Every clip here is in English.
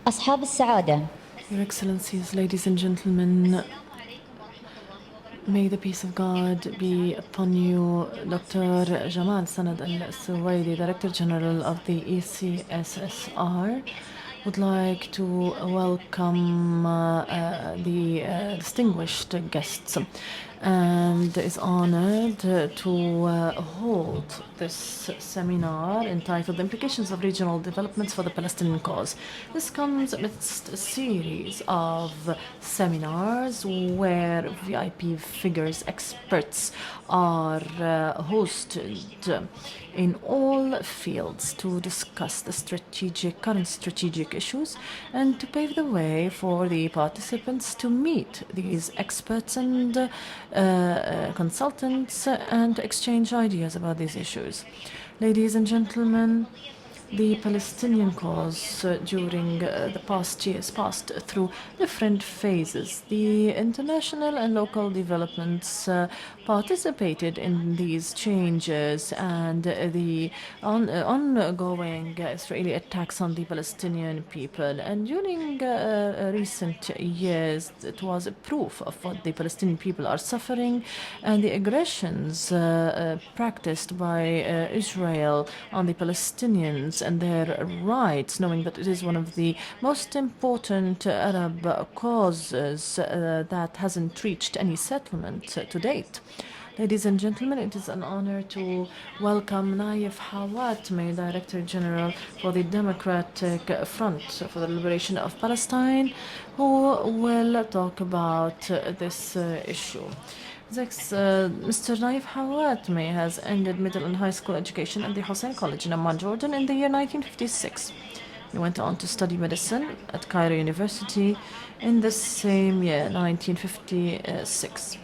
أصحاب السعادة. Your Excellencies, ladies and gentlemen, may the peace of God be upon you. Dr. Jamal Sanad Al-Suwaidi, Director General of the ECSSR, would like to welcome the distinguished guests and is honored to hold this seminar entitled Implications of Regional Developments for the Palestinian Cause. This comes amidst a series of seminars where VIP figures, experts are hosted in all fields to discuss the current strategic issues and to pave the way for the participants to meet these experts and consultants and exchange ideas about these issues. Ladies and gentlemen, the Palestinian cause during the past years passed through different phases. The international and local developments participated in these changes, and the ongoing Israeli attacks on the Palestinian people. And during recent years, it was a proof of what the Palestinian people are suffering and the aggressions practiced by Israel on the Palestinians and their rights, knowing that it is one of the most important Arab causes that hasn't reached any settlement to date. Ladies and gentlemen, it is an honor to welcome Nayef Hawatmeh, Director General for the Democratic Front for the Liberation of Palestine, who will talk about this issue. Mr. Nayef Hawatmeh has ended middle and high school education at the Hussein College in Amman, Jordan in the year 1956. He went on to study medicine at Cairo University in the same year, 1956.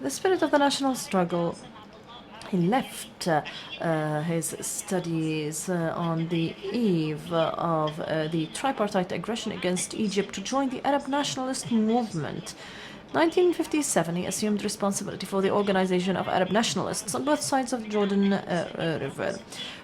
The spirit of the national struggle, he left his studies on the eve of the tripartite aggression against Egypt to join the Arab nationalist movement. 1957, he assumed responsibility for the organization of Arab nationalists on both sides of the Jordan River.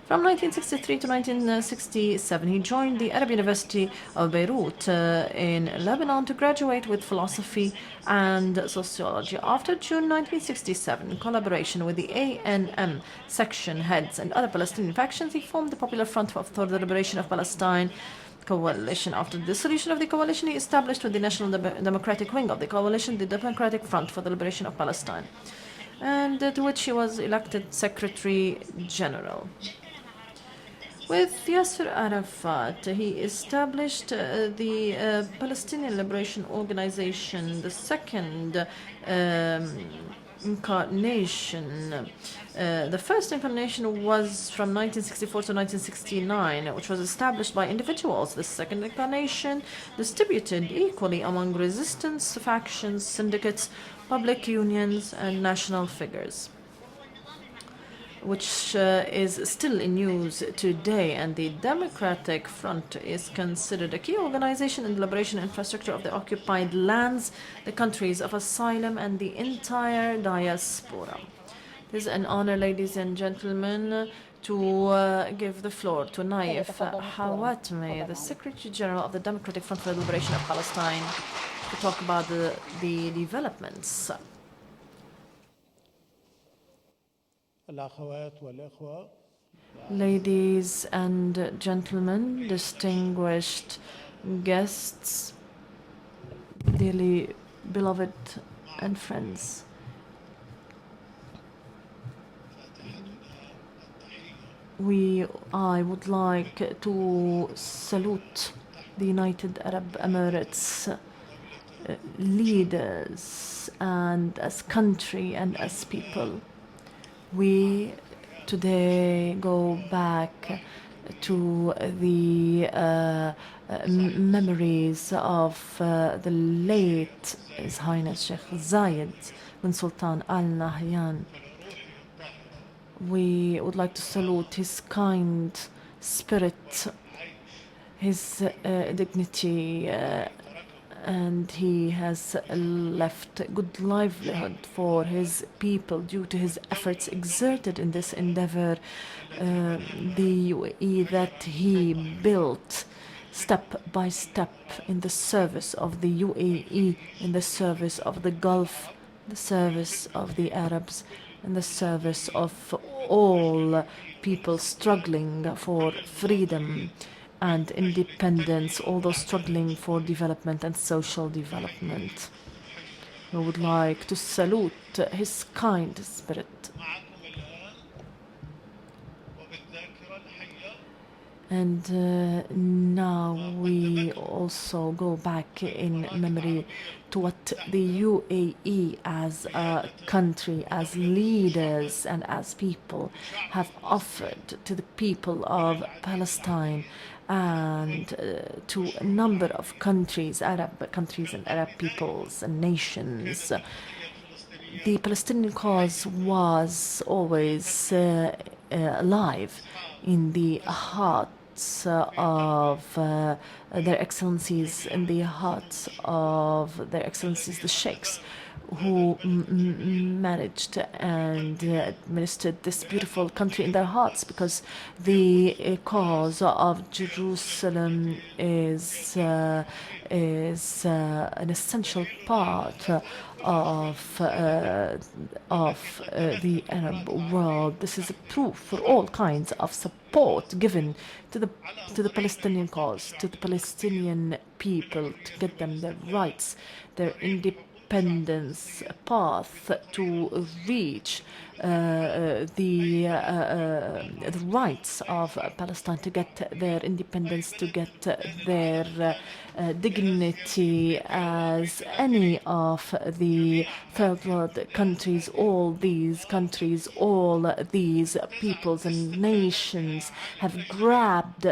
From 1963 to 1967, he joined the Arab University of Beirut in Lebanon to graduate with philosophy and sociology. After June 1967, in collaboration with the ANM section heads and other Palestinian factions, he formed the Popular Front for the Liberation of Palestine coalition. After the dissolution of the coalition, he established with the National Democratic Wing of the coalition the Democratic Front for the Liberation of Palestine, and to which he was elected Secretary General. With Yasser Arafat, he established the Palestinian Liberation Organization, the second incarnation. The first incarnation was from 1964 to 1969, which was established by individuals. The second incarnation distributed equally among resistance factions, syndicates, public unions, and national figures, which is still in use today. And the Democratic Front is considered a key organization in the liberation infrastructure of the occupied lands, the countries of asylum, and the entire diaspora. It is an honor, ladies and gentlemen, to give the floor to Nayef Hawatmeh, the Secretary General of the Democratic Front for the Liberation of Palestine, to talk about the developments. Ladies and gentlemen, distinguished guests, dearly beloved and friends, I would like to salute the United Arab Emirates leaders and as country and as people. We today go back to the memories of the late His Highness Sheikh Zayed bin Sultan Al Nahyan. We would like to salute his kind spirit, his dignity, and he has left good livelihood for his people due to his efforts exerted in this endeavor. The UAE that he built step by step in the service of the UAE, in the service of the Gulf, the service of the Arabs, in the service of all people struggling for freedom and independence, all those struggling for development and social development. We would like to salute his kind spirit. And now we also go back in memory to what the UAE as a country, as leaders and as people have offered to the people of Palestine and to a number of countries, Arab countries and Arab peoples and nations. The Palestinian cause was always alive in the hearts of their excellencies, in the hearts of their excellencies, the sheikhs, who managed and administered this beautiful country in their hearts, because the cause of Jerusalem is an essential part of the Arab world. This is a proof for all kinds of support given to the Palestinian cause, to the Palestinian people, to get them their rights, their independence path to reach the rights of Palestine, to get their independence, to get their dignity as any of the third world countries. All these countries, all these peoples and nations have grabbed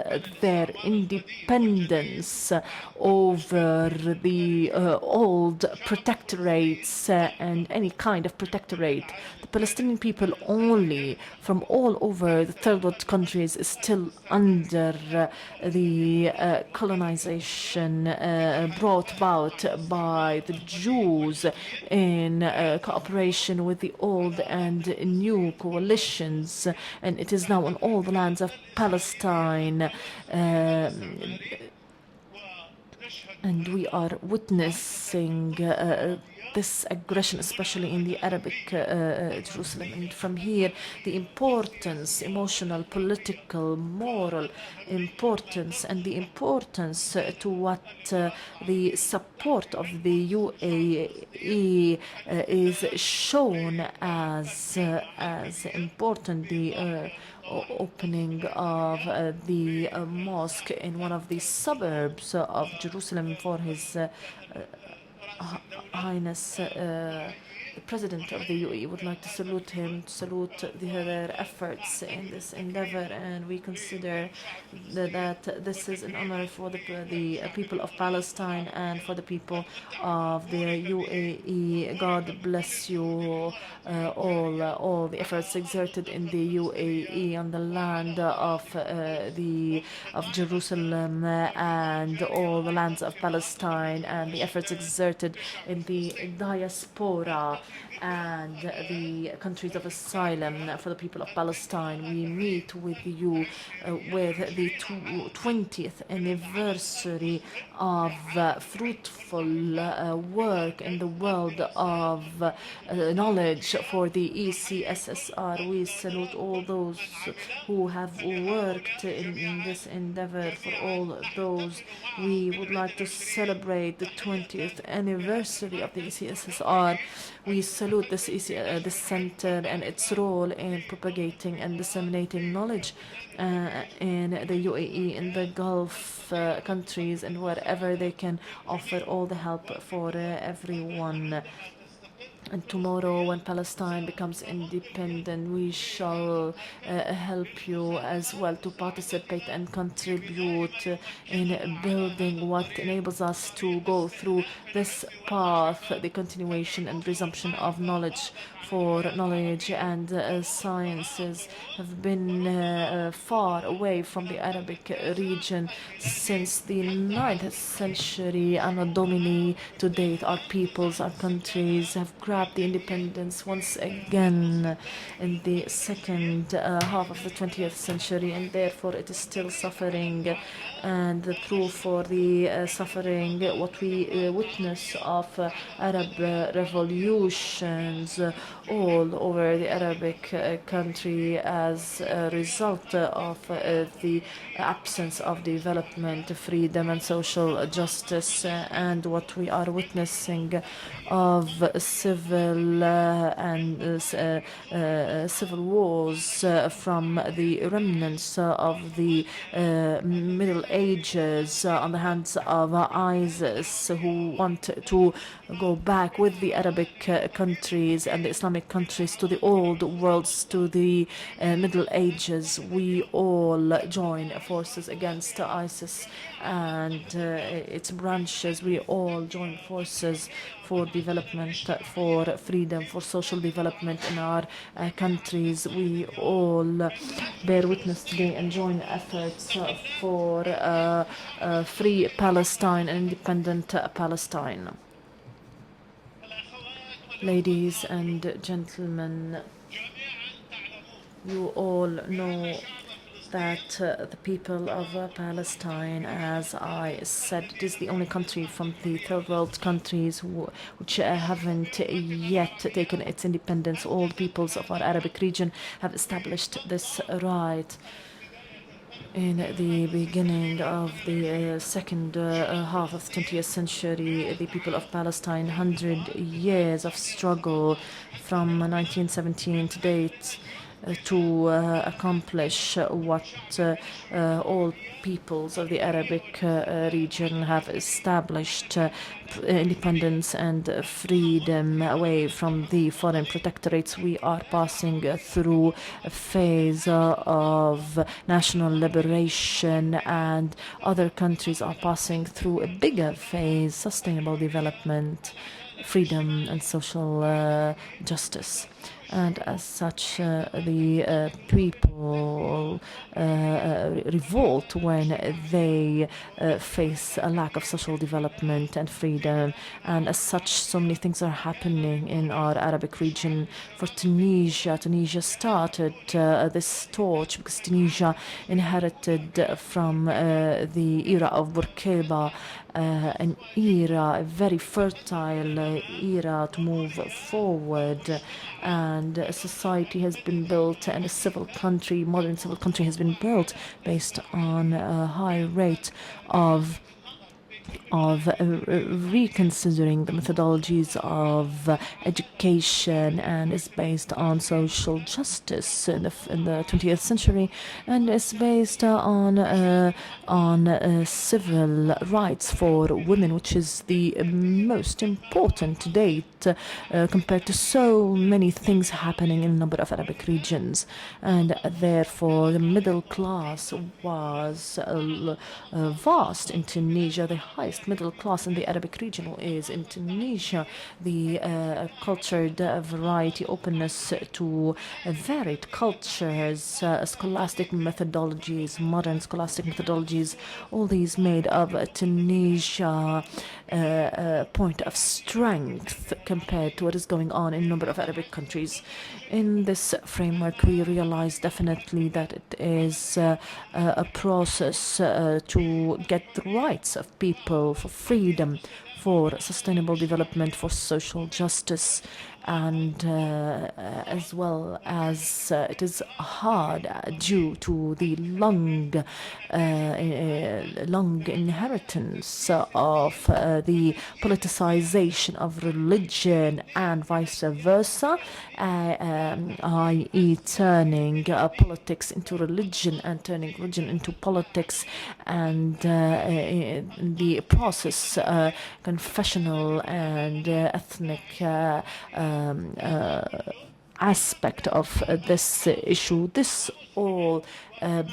their independence over the old protectorates and any kind of protectorate. The Palestinian people only from all over the third world countries is still under the colonization brought about by the Jews in cooperation with the old and new coalitions, and it is now on all the lands of Palestine. And we are witnessing this aggression, especially in the Arabic Jerusalem. And from here, the importance, emotional, political, moral importance, and the importance to what the support of the UAE is shown as important. The opening of the mosque in one of the suburbs of Jerusalem for His Highness the President of the UAE. Would like to salute him, to salute their efforts in this endeavor, and we consider that this is an honor for the people of Palestine and for the people of the UAE. God bless you all the efforts exerted in the UAE on the land of Jerusalem and all the lands of Palestine, and the efforts exerted in the diaspora and the countries of asylum for the people of Palestine. We meet with you with the 20th anniversary of fruitful work in the world of knowledge for the ECSSR. We salute all those who have worked in this endeavor. For all those, we would like to celebrate the 20th anniversary of the ECSSR. We salute this center and its role in propagating and disseminating knowledge in the UAE, in the Gulf countries, and wherever they can offer all the help for everyone. And tomorrow, when Palestine becomes independent, we shall help you as well to participate and contribute in building what enables us to go through this path, the continuation and resumption of knowledge. For knowledge and sciences have been far away from the Arabic region since the 9th century. Anno Domini to date, our peoples, our countries have grab the independence once again in the second half of the 20th century, and therefore it is still suffering. And the proof for the suffering, what we witness of Arab revolutions all over the Arabic country as a result of the absence of development, freedom and social justice, and what we are witnessing of civil and civil wars from the remnants of the Middle Ages on the hands of ISIS, who want to go back with the Arabic countries and the Islamic countries to the old worlds, to the Middle Ages. We all join forces against ISIS and its branches. We all join forces for development, for freedom, for social development in our countries. We all bear witness today and join efforts for free Palestine and independent Palestine. Ladies and gentlemen, you all know that the people of Palestine, as I said, it is the only country from the third world countries which haven't yet taken its independence. All peoples of our Arabic region have established this right. In the beginning of the second half of the 20th century, the people of Palestine, 100 years of struggle from 1917 to date, to accomplish what all peoples of the Arabic region have established, independence and freedom away from the foreign protectorates. We are passing through a phase of national liberation, and other countries are passing through a bigger phase, sustainable development, freedom and social justice. And as such, the people revolt when they face a lack of social development and freedom. And as such, so many things are happening in our Arabic region. For Tunisia started this torch because Tunisia inherited from the era of Bourguiba an era, a very fertile era to move forward, and a society has been built, and a civil country, modern civil country has been built based on a high rate of reconsidering the methodologies of education, and is based on social justice in the 20th century, and is based on civil rights for women, which is the most important to date compared to so many things happening in a number of Arabic regions. And therefore the middle class was vast in Tunisia. The highest middle class in the Arabic region is in Tunisia. The cultured variety, openness to varied cultures, scholastic methodologies, modern scholastic methodologies, all these made of Tunisia a point of strength compared to what is going on in a number of Arabic countries. In this framework, we realize definitely that it is a process to get the rights of people, for freedom, for sustainable development, for social justice, and as well as it is hard due to the long inheritance of the politicization of religion and vice versa, i.e. turning politics into religion and turning religion into politics, and the process, confessional and ethnic aspect of this issue. This all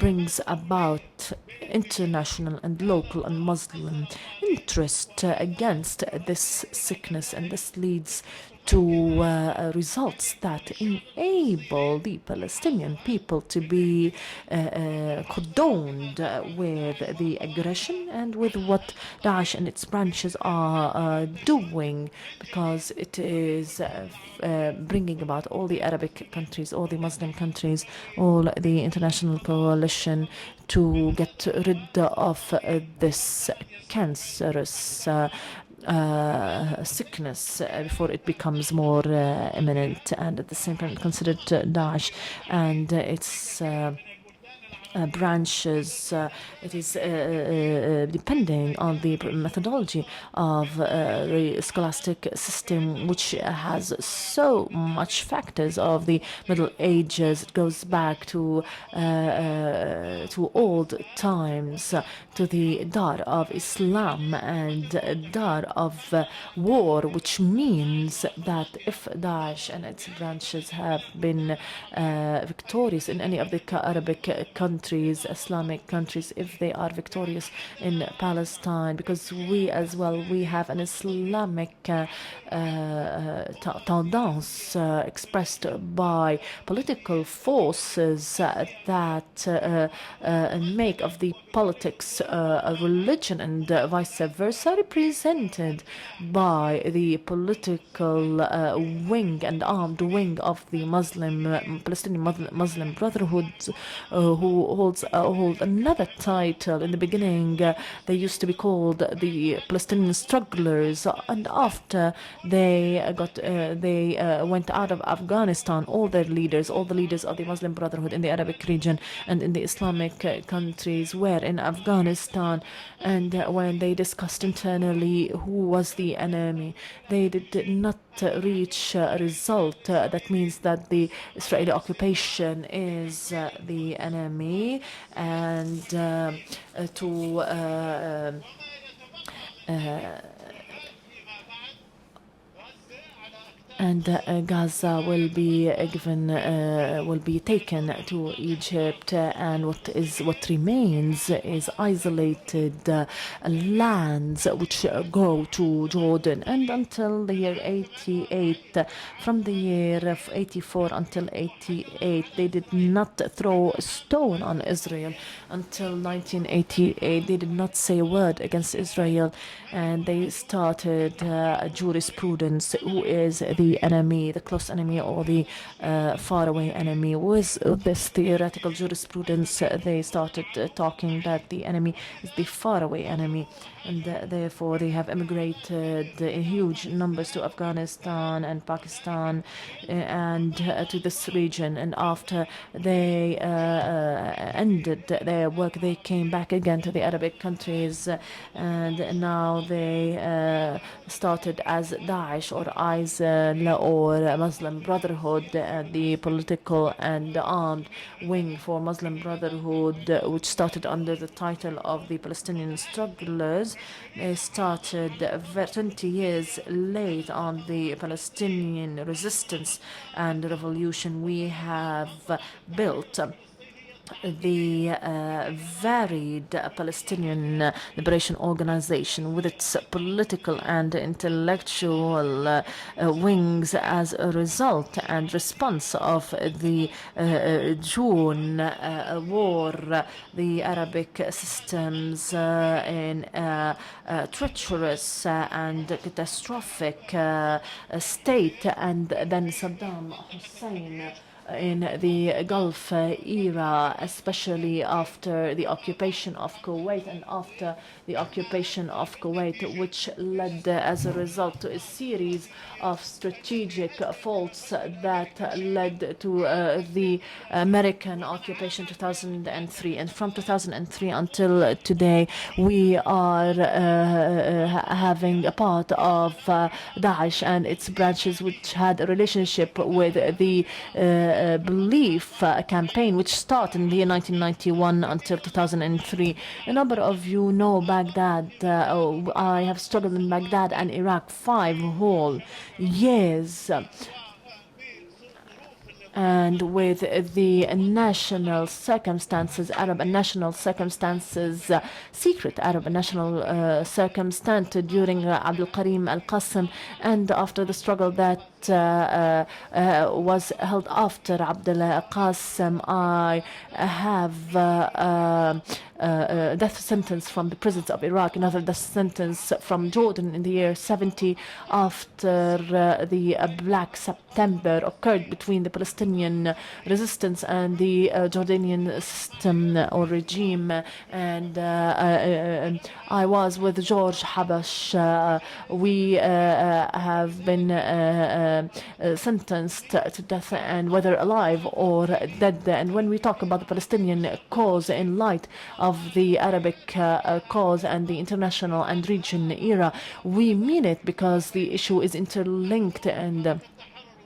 brings about international and local and Muslim interest against this sickness, and this leads to results that enable the Palestinian people to be condoned with the aggression and with what Daesh and its branches are doing, because it is bringing about all the Arabic countries, all the Muslim countries, all the international coalition to get rid of this cancerous sickness before it becomes more imminent, and at the same time considered Daesh and its branches. It is depending on the methodology of the scholastic system, which has so much factors of the Middle Ages. It goes back to old times, to the Dar of Islam and Dar of war, which means that if Daesh and its branches have been victorious in any of the Arabic countries, Islamic countries, if they are victorious in Palestine, because we as well, we have an Islamic tendance expressed by political forces that make of the politics a religion and vice versa, represented by the political wing and armed wing of the Palestinian Muslim Brotherhood, who hold another title. In the beginning, they used to be called the Palestinian strugglers, and after they went out of Afghanistan, all the leaders of the Muslim Brotherhood in the Arabic region and in the Islamic countries were in Afghanistan. And when they discussed internally who was the enemy, they did not reach a result. That means that the Israeli occupation is the enemy, and Gaza will be taken to Egypt, and what remains is isolated lands which go to Jordan. And until the year 88, from the year of 84 until 88, they did not throw a stone on Israel. Until 1988, they did not say a word against Israel, and they started jurisprudence, who is the enemy, the close enemy, or the faraway enemy. With this theoretical jurisprudence, they started talking that the enemy is the faraway enemy, and therefore they have immigrated in huge numbers to Afghanistan and Pakistan and to this region. And after they ended their work, they came back again to the Arabic countries, and now they started as Daesh or ISIL or Muslim Brotherhood, the political and armed wing for Muslim Brotherhood, which started under the title of the Palestinian strugglers. They started 20 years late on the Palestinian resistance and revolution. We have built the varied Palestinian Liberation Organization with its political and intellectual wings as a result and response of the June war. The Arabic systems in treacherous and catastrophic state, and then Saddam Hussein in the Gulf era, especially after the occupation of Kuwait and after the occupation of Kuwait, which led as a result to a series of strategic faults that led to the American occupation 2003. And from 2003 until today, we are having a part of Daesh and its branches, which had a relationship with the belief campaign, which started in the year 1991 until 2003. A number of you know Baghdad. I have struggled in Baghdad and Iraq 5 whole years. and with the national circumstances, Arab and national circumstances, secret Arab and national circumstance during Abdul Karim al-Qasim, and after the struggle that was held after Abdullah Qasim, I have death sentence from the prisons of Iraq, another death sentence from Jordan in the year 70 after the Black September occurred between the Palestinian resistance and the Jordanian system or regime. And I was with George Habash. We have been sentenced to death, and whether alive or dead. And when we talk about the Palestinian cause in light of the Arabic cause and the international and region era, we mean it because the issue is interlinked, and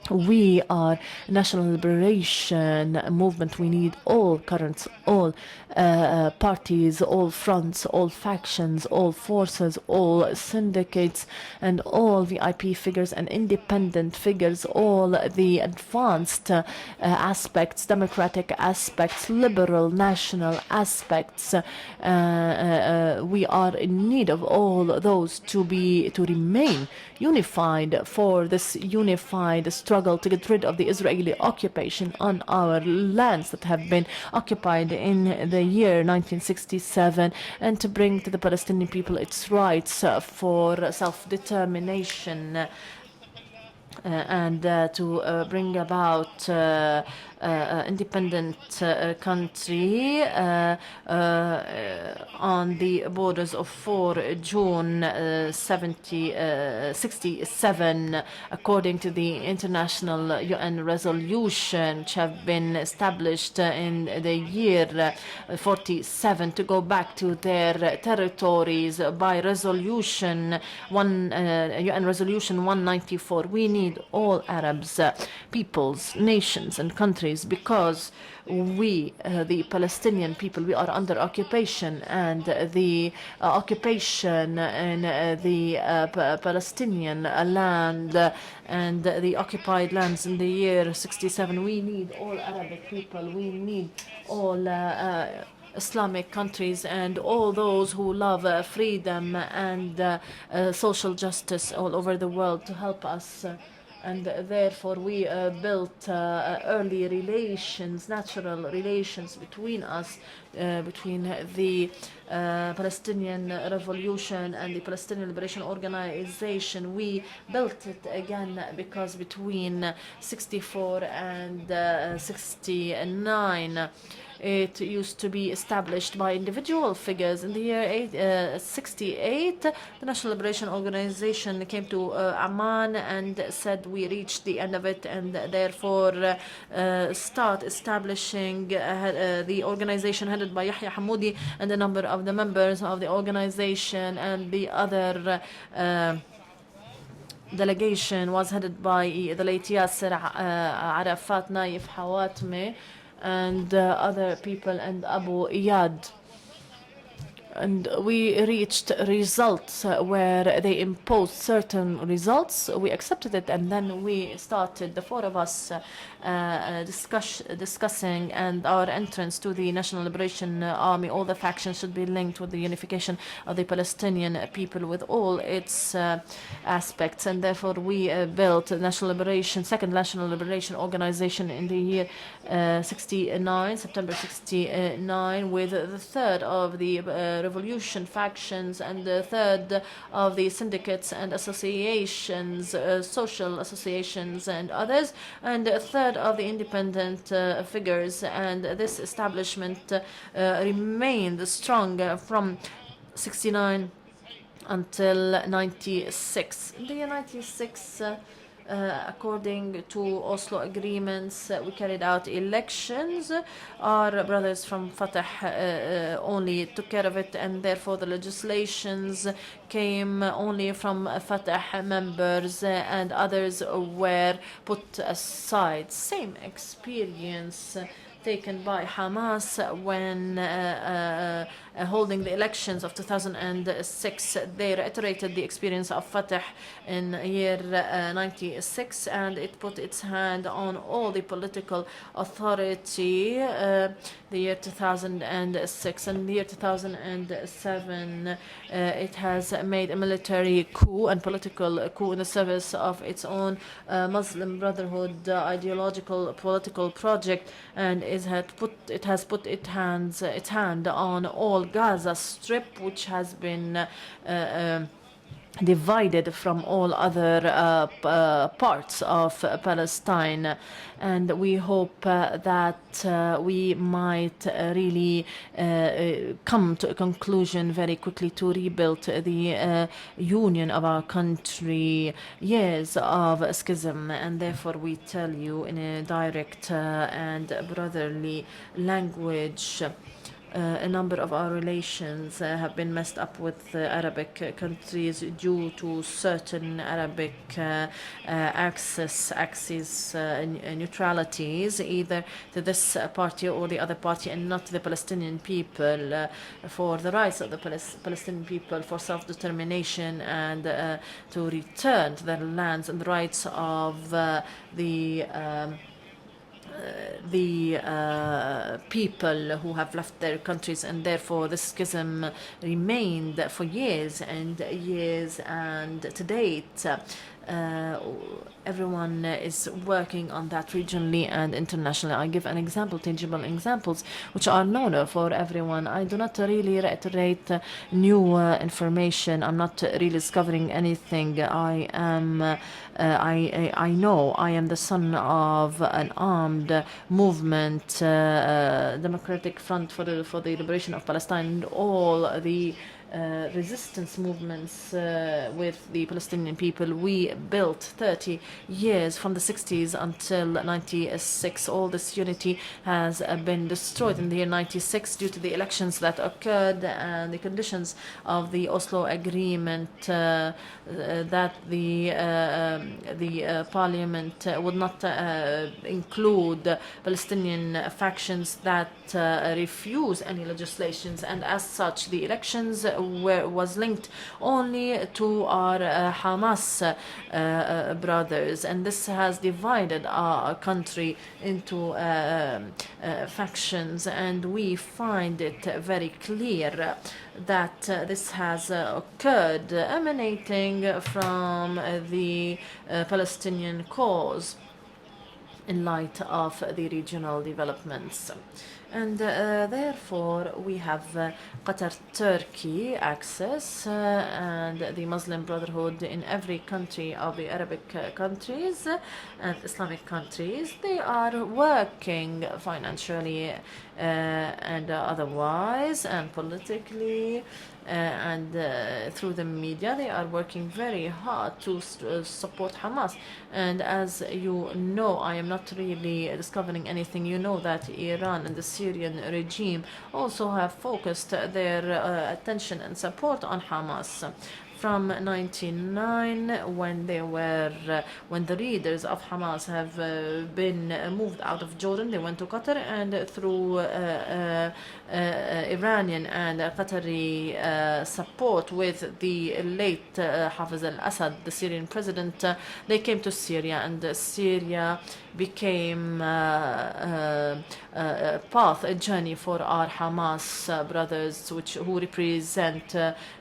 we are a national liberation movement. We need all currents, all parties, all fronts, all factions, all forces, all syndicates, and all VIP figures and independent figures, all the advanced aspects, democratic aspects, liberal, national aspects. We are in need of all those to remain unified for this unified struggle to get rid of the Israeli occupation on our lands that have been occupied in the year 1967, and to bring to the Palestinian people its rights for self-determination, and to bring about independent country on the borders of 4 June 67, according to the international UN resolution which have been established in the year 47 to go back to their territories by resolution UN resolution 194. We need all Arabs, peoples, nations and countries, because we, the Palestinian people, we are under occupation, and the occupation in the Palestinian land and the occupied lands in the year 67, we need all Arabic people, we need all Islamic countries and all those who love freedom and social justice all over the world to help us. And therefore we built early relations, natural relations between us, between the Palestinian Revolution and the Palestinian Liberation Organization. We built it again because between 64 and 69, it used to be established by individual figures. In the year 68, the National Liberation Organization came to Amman and said we reached the end of it, and therefore start establishing the organization headed by Yahya Hamoudi, and a number of the members of the organization and the other delegation was headed by the late Yasser Arafat, Nayef, Hawatmeh, and other people, and Abu Iyad. And we reached results where they imposed certain results. We accepted it, and then we started, the four of us, discussing, and our entrance to the National Liberation Army. All the factions should be linked with the unification of the Palestinian people with all its aspects, and therefore we built the Second National Liberation Organization in the year 69, September 69, with the third of the revolution factions and the third of the syndicates and associations, social associations and others, and a third of the independent figures. And this establishment remained strong from 69 until 96. In the year 96, according to Oslo agreements, we carried out elections. Our brothers from Fatah only took care of it, and therefore the legislations came only from Fatah members, and others were put aside. Same experience taken by Hamas when holding the elections of 2006. They reiterated the experience of Fatah in year 96, and it put its hand on all the political authority the year 2006. And the year 2007 it has made a military coup and political coup in the service of its own Muslim Brotherhood ideological political project, and it has put its hand on all Gaza Strip, which has been divided from all other parts of Palestine. And we hope that we might really come to a conclusion very quickly to rebuild the union of our country. Years of schism, and therefore we tell you in a direct and brotherly language, a number of our relations have been messed up with Arabic countries due to certain Arabic axis neutralities, either to this party or the other party, and not to the Palestinian people, for the rights of the Palestinian people for self-determination and to return to their lands, and the rights of the people who have left their countries. And therefore the schism remained for years and years, and to date everyone is working on that regionally and internationally. I give an example, tangible examples which are known for everyone. I do not really reiterate new information. I'm not really discovering anything. I am I know I am the son of an armed movement, Democratic Front for the Liberation of Palestine, and all the resistance movements with the Palestinian people. We built 30 years from the 60s until 96. All this unity has been destroyed in the year 96 due to the elections that occurred and the conditions of the Oslo Agreement, that the parliament would not include Palestinian factions that refuse any legislations, and as such the elections was linked only to our Hamas brothers, and this has divided our country into factions. And we find it very clear that this has occurred emanating from the Palestinian cause in light of the regional developments. And therefore we have Qatar-Turkey access and the Muslim Brotherhood in every country of the Arabic countries and Islamic countries. They are working financially and otherwise and politically and through the media. They are working very hard to support Hamas. And as you know, I am not really discovering anything. You know that Iran and the Syrian regime also have focused their attention and support on Hamas. From 1999, when the leaders of Hamas have been moved out of Jordan, they went to Qatar, and through Iranian and Qatari support with the late Hafez al-Assad, the Syrian president, they came to Syria, and Syria became a journey for our Hamas brothers, who represent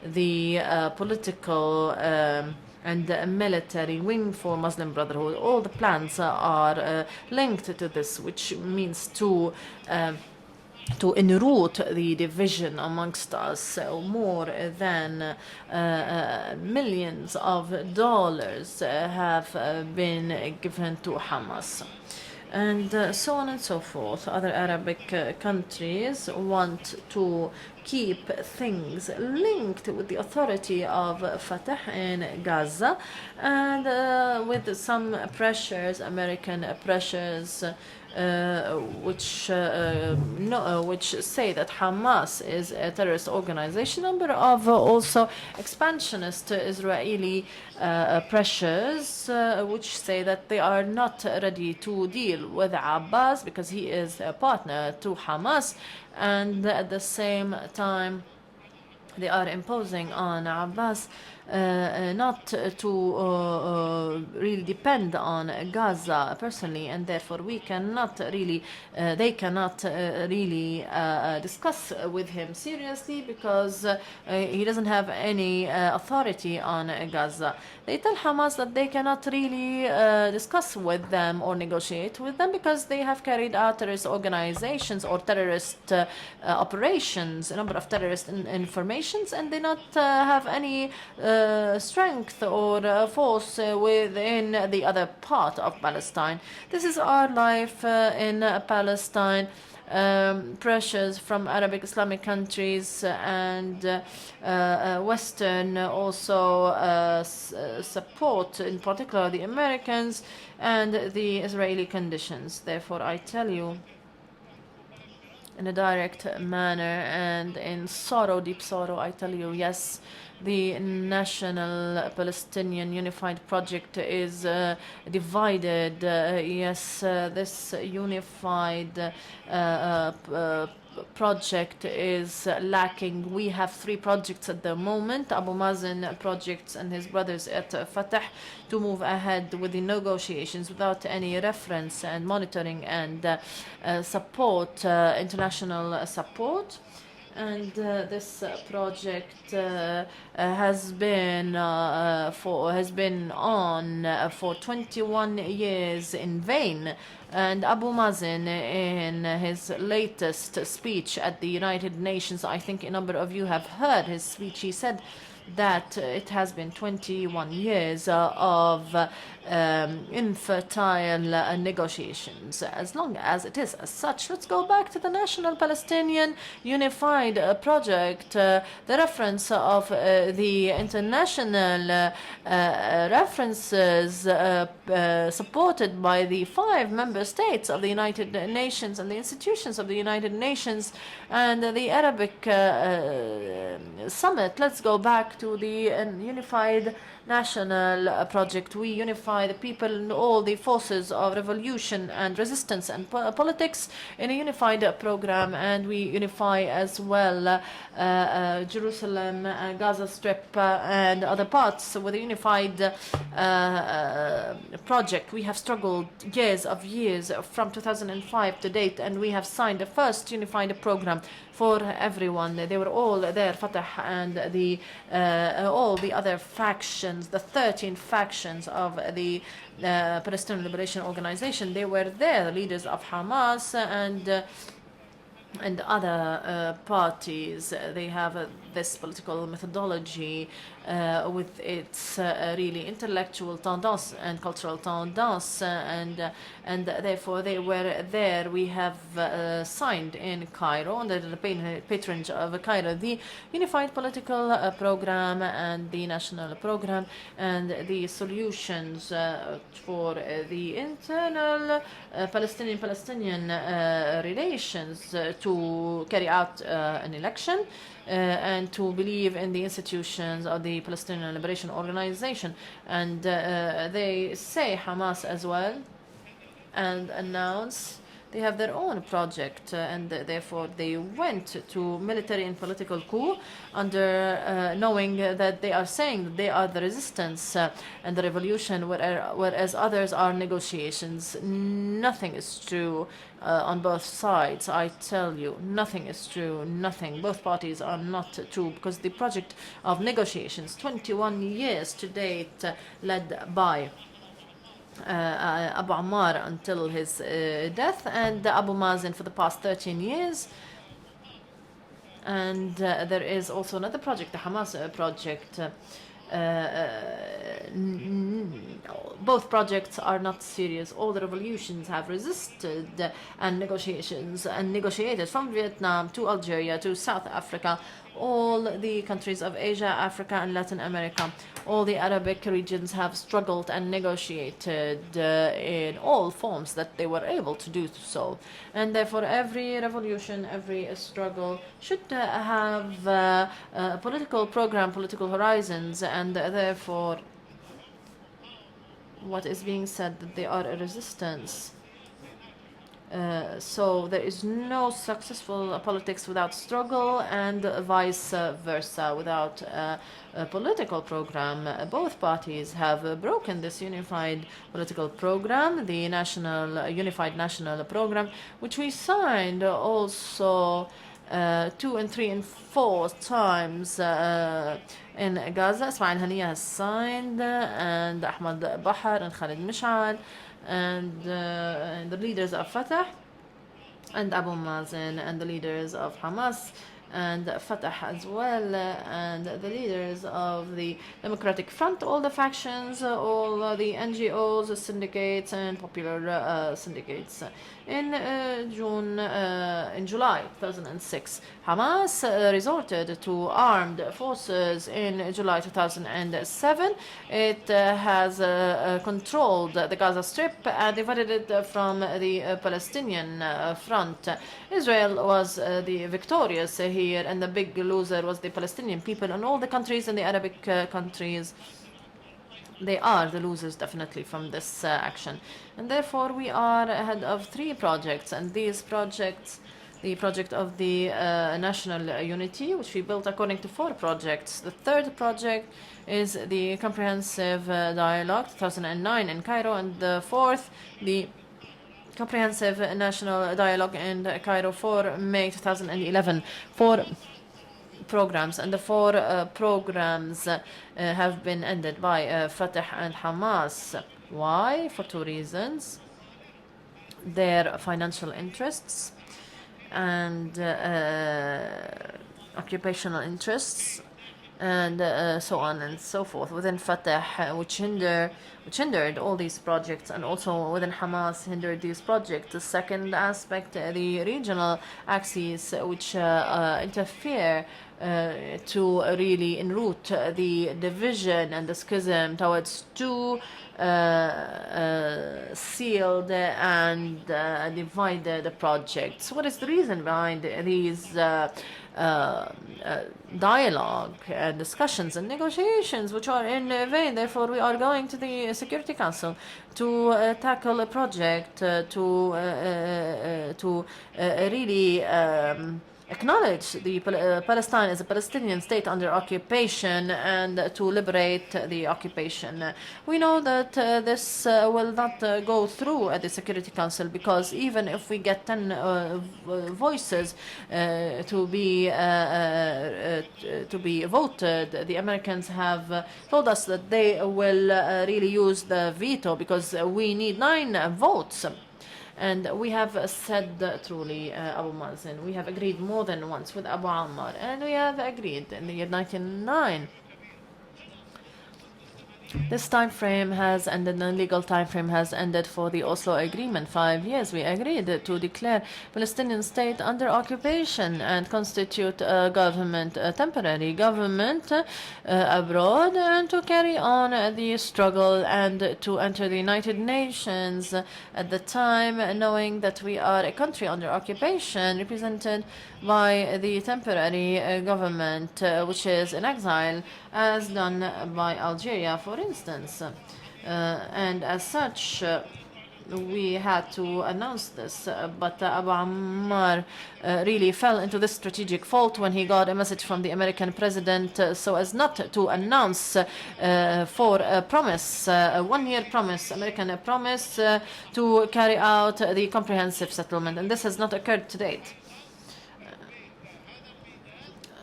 the political and military wing for Muslim Brotherhood. All the plans are linked to this, which means to enroot the division amongst us. More than millions of dollars have been given to Hamas. And so on and so forth. Other Arabic countries want to keep things linked with the authority of Fatah in Gaza, and with some pressures, American pressures, which say that Hamas is a terrorist organization. A number of also expansionist Israeli pressures which say that they are not ready to deal with Abbas because he is a partner to Hamas, and at the same time they are imposing on Abbas not to really depend on Gaza personally, and therefore we cannot really, they cannot really discuss with him seriously because he doesn't have any authority on Gaza. They tell Hamas that they cannot really discuss with them or negotiate with them because they have carried out terrorist organizations or terrorist operations, a number of terrorist informations, and they not have any strength or force within the other part of Palestine. This is our life in Palestine. Pressures from Arabic Islamic countries and Western also support, in particular the Americans and the Israeli conditions. Therefore, I tell you in a direct manner and in sorrow, deep sorrow, I tell you, yes, the National Palestinian Unified Project is divided. Yes, this unified project is lacking. We have 3 projects at the moment, Abu Mazen projects and his brothers at Fatah, to move ahead with the negotiations without any reference and monitoring and support, international support. And this project has been on for 21 years in vain. And Abu Mazen, in his latest speech at the United Nations, I think a number of you have heard his speech, he said that it has been 21 years of infertile negotiations. As long as it is as such, let's go back to the National Palestinian Unified Project. The reference of the international references supported by the 5 member states of the United Nations and the institutions of the United Nations and the Arabic Summit. Let's go back to the Unified National Project. We unify the people and all the forces of revolution and resistance and politics in a unified program, and we unify as well Jerusalem, Gaza Strip, and other parts with a unified project. We have struggled years from 2005 to date, and we have signed the first unified program for everyone. They were all there, Fatah and the all the other factions, the 13 factions of the Palestinian Liberation Organization. They were there, the leaders of Hamas and other parties. They have this political methodology with its really intellectual tendance and cultural tendance, and therefore they were there. We have signed in Cairo, under the patronage of Cairo, the Unified Political Program and the National Program, and the solutions for the internal Palestinian relations to carry out an election and to believe in the institutions of the Palestinian Liberation Organization. And they say, Hamas as well, and announce they have their own project, and therefore they went to military and political coup under knowing that they are saying that they are the resistance and the revolution, whereas others are negotiations. Nothing is true on both sides. I tell you, nothing is true, nothing. Both parties are not true, because the project of negotiations, 21 years to date, led by Abu Ammar until his death, and Abu Mazen for the past 13 years. And there is also another project, the Hamas project. Both projects are not serious. All the revolutions have resisted and negotiations and negotiated, from Vietnam to Algeria to South Africa. all the countries of Asia, Africa, and Latin America. All the Arabic regions have struggled and negotiated in all forms that they were able to do so. And therefore, every revolution, every struggle should have political program, political horizons, and therefore, what is being said that they are a resistance. So there is no successful politics without struggle, and vice versa without a political program. Both parties have broken this unified political program, the unified national program, which we signed also 2 and 3 and 4 times in Gaza. Ismail Haniya has signed, and Ahmad Bahar and Khalid Mishal, and the leaders of Fatah and Abu Mazen, and the leaders of Hamas and Fatah as well, and the leaders of the Democratic Front, all the factions, all the NGOs, syndicates, and popular syndicates. In July 2006, Hamas resorted to armed forces. In July 2007, it has controlled the Gaza Strip and divided it from the Palestinian front. Israel was the victorious here, and the big loser was the Palestinian people, and all the countries in the Arabic countries. They are the losers, definitely, from this action. And therefore, we are ahead of 3 projects. And these projects, the project of the national unity, which we built according to 4 projects. The 3rd project is the comprehensive dialogue, 2009 in Cairo. And the 4th, the comprehensive national dialogue in Cairo for May 2011. 4 programs, and the 4 programs have been ended by Fatah and Hamas. Why? For 2 reasons: their financial interests and occupational interests, and so on and so forth within Fatah, which hindered all these projects, and also within Hamas hindered these projects. The second aspect, the regional axes, which interfere to really enroot the division and the schism towards 2 sealed and divided projects. What is the reason behind these dialogue and discussions and negotiations, which are in vain? Therefore, we are going to the Security Council to tackle a project to really acknowledge the Palestine as a Palestinian state under occupation, and to liberate the occupation. We know that this will not go through at the Security Council, because even if we get 10 voices to be voted, the Americans have told us that they will really use the veto, because we need 9 votes. And we have said truly, Abu Mazen, we have agreed more than once with Abu Ammar, and we have agreed in the year 1999. This time frame has ended, the legal time frame has ended for the Oslo Agreement. 5 years we agreed to declare Palestinian state under occupation and constitute a government, a temporary government abroad, and to carry on the struggle and to enter the United Nations at the time, knowing that we are a country under occupation represented by the temporary government, which is in exile, as done by Algeria, for instance. And as such, we had to announce this, but Abu Ammar really fell into this strategic fault when he got a message from the American president, so as not to announce for a promise, a 1-year promise, American promise, to carry out the comprehensive settlement, and this has not occurred to date.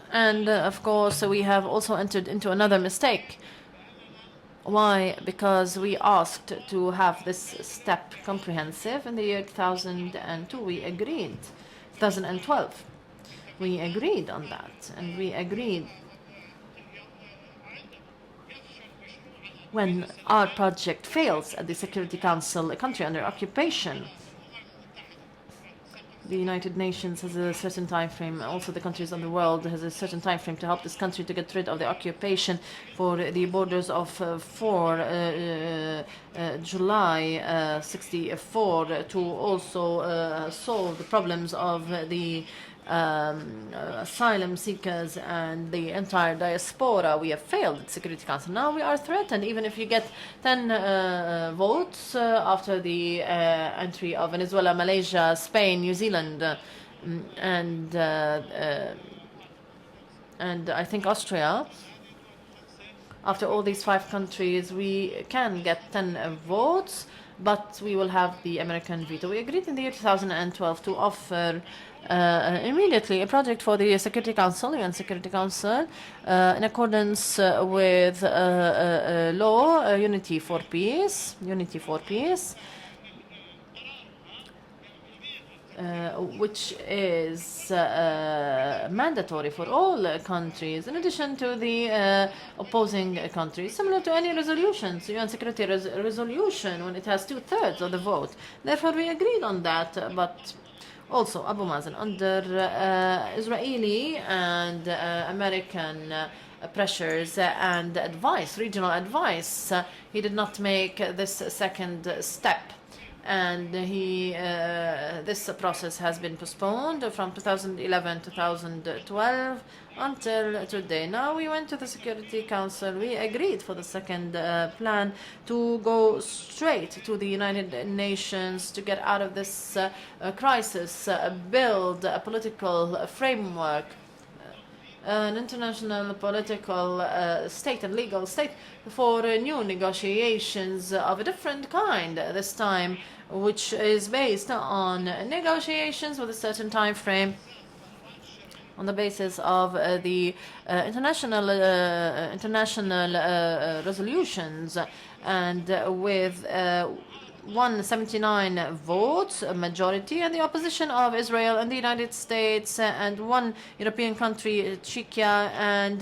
And of course, we have also entered into another mistake. Why? Because we asked to have this step comprehensive in the year 2002. We agreed. 2012. We agreed on that. And we agreed when our project fails at the Security Council, a country under occupation, The United Nations has a certain time frame. Also, the countries of the world has a certain time frame to help this country to get rid of the occupation for the borders of 4 July 64 to also solve the problems of the asylum seekers and the entire diaspora. We have failed at Security Council. Now we are threatened. Even if you get 10 votes after the entry of Venezuela, Malaysia, Spain, New Zealand, and I think Austria. After all these 5 countries, we can get 10 votes, but we will have the American veto. We agreed in the year 2012 to offer immediately a project for the Security Council, UN Security Council, in accordance with law, Unity for Peace, which is mandatory for all countries, in addition to the opposing countries, similar to any resolution, so UN Security resolution when it has 2/3 of the vote. Therefore, we agreed on that, but also Abu Mazen, under Israeli and American pressures and advice, regional advice, he did not make this second step. And this process has been postponed from 2011 to 2012 until today. Now we went to the Security Council. We agreed for the second plan to go straight to the United Nations to get out of this crisis, build a political framework, an international political state and legal state for new negotiations of a different kind this time, which is based on negotiations with a certain time frame on the basis of the international resolutions, and with 179 votes, a majority, and the opposition of Israel and the United States and 1 European country, Czechia, and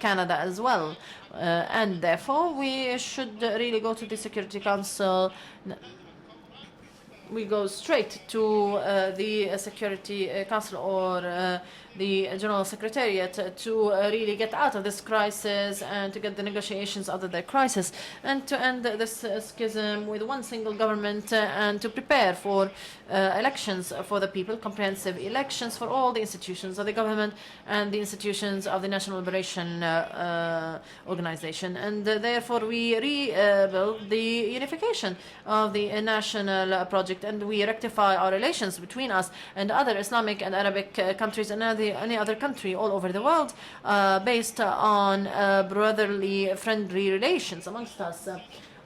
Canada as well. And therefore, we should really go to the Security Council. We go straight to the Security Council or the General Secretariat to really get out of this crisis and to get the negotiations out of the crisis and to end this schism with one single government and to prepare for elections for the people, comprehensive elections for all the institutions of the government and the institutions of the National Liberation Organization. And therefore we rebuild the unification of the national project, and we rectify our relations between us and other Islamic and Arabic countries and any other country all over the world based on brotherly, friendly relations amongst us.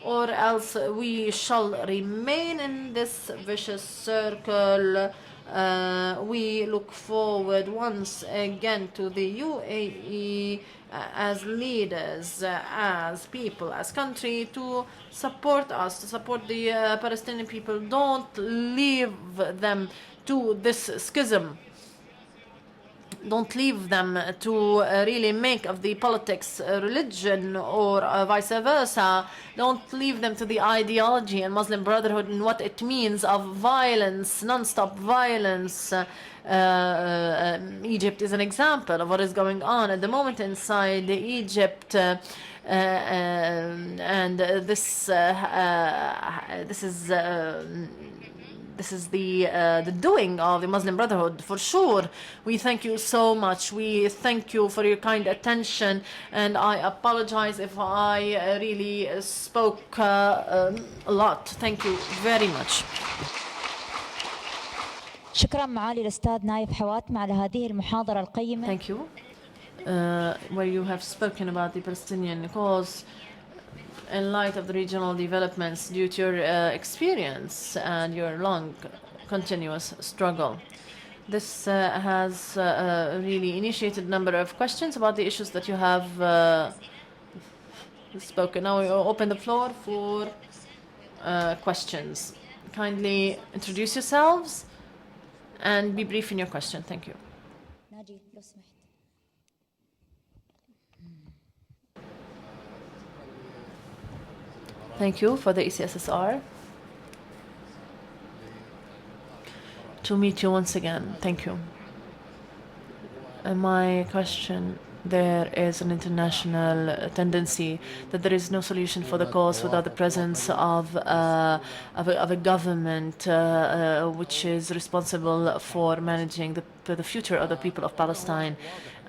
Or else we shall remain in this vicious circle. We look forward once again to the UAE as leaders, as people, as country, to support us, to support the Palestinian people. Don't leave them to this schism. Don't leave them to really make of the politics religion or vice versa. Don't leave them to the ideology and Muslim Brotherhood and what it means of violence, non-stop violence. Egypt is an example of what is going on at the moment inside Egypt. And this is the doing of the Muslim Brotherhood, for sure. We thank you so much. We thank you for your kind attention, and I apologize if I really spoke a lot. Thank you very much. شكرا معالي الأستاذ نايف حواتمة على هذه المحاضرة القيمة. Thank you. Where you have spoken about the Palestinian cause in light of the regional developments due to your experience and your long continuous struggle. This has really initiated a number of questions about the issues that you have spoken. Now we will open the floor for questions. Kindly introduce yourselves and be brief in your question. Thank you. Thank you for the ECSSR. to meet you once again. Thank you. My question, there is an international tendency that there is no solution for the cause without the presence of a government which is responsible for managing the future of the people of Palestine.